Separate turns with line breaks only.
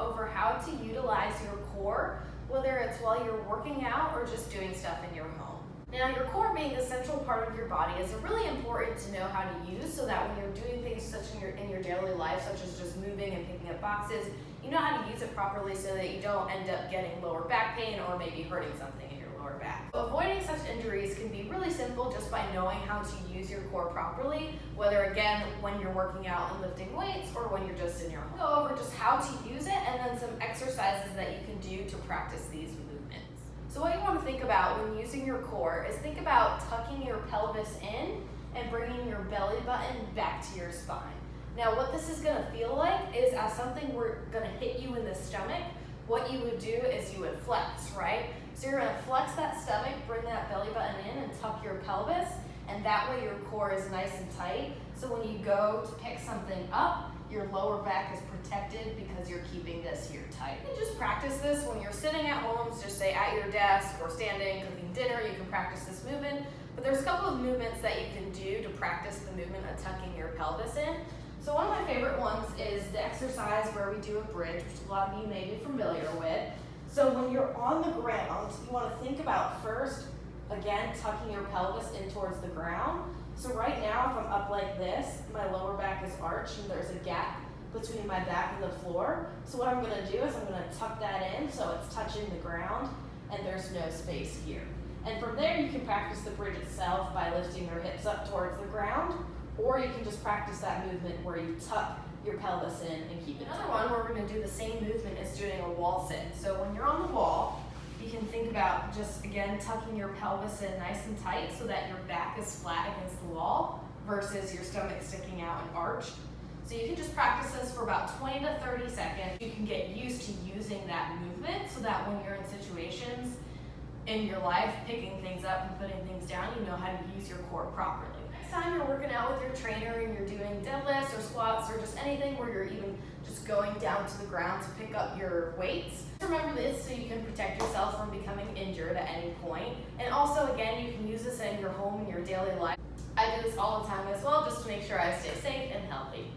over how to utilize your core, whether it's while you're working out or just doing stuff in your home. Now, your core being the central part of your body is really important to know how to use so that when you're doing things such in your daily life, such as just moving and picking up boxes, you know how to use it properly so that you don't end up getting lower back pain or maybe hurting something in your lower back. Avoiding such injuries can be really simple just by knowing how to use your core properly, whether again when you're working out and lifting weights or when you're just in your home. Go over just how to use it and then some exercises that you can do to practice these movements. So what you want to think about when using your core is think about tucking your pelvis in and bringing your belly button back to your spine. Now what this is going to feel like is as something we're going to hit you in the stomach, what you would do is you would flex, right? So you're going to flex that stomach, bring that belly button in and tuck your pelvis, and that way your core is nice and tight. So when you go to pick something up, your lower back is protected because you're keeping this here tight. You can just practice this when you're sitting at home, just say at your desk or standing, cooking dinner, you can practice this movement. But there's a couple of movements that you can do to practice the movement of tucking your pelvis in. So one of my favorite ones is the exercise where we do a bridge, which a lot of you may be familiar with. So when you're on the ground, you want to think about first, again, tucking your pelvis in towards the ground. So right now, if I'm up like this, my lower back is arched and there's a gap between my back and the floor. So what I'm going to do is I'm going to tuck that in so it's touching the ground and there's no space here. And from there, you can practice the bridge itself by lifting your hips up towards the ground, or you can just practice that movement where you tuck your pelvis in and keep it. Another one where we're going to do the same movement is doing a wall sit. So when you're on the wall, you can think about just, again, tucking your pelvis in nice and tight so that your back is flat against the wall versus your stomach sticking out and arched. So you can just practice this for about 20 to 30 seconds. You can get used to using that movement so that when you're in situations in your life, picking things up and putting things down, you know how to use your core properly. Next time you're working out with your trainer and you're doing deadlifts or squats or just anything where you're even just going down to the ground to pick up your weights, remember this so you can protect yourself from becoming injured at any point. And also, again, you can use this in your home and your daily life. I do this all the time as well just to make sure I stay safe and healthy.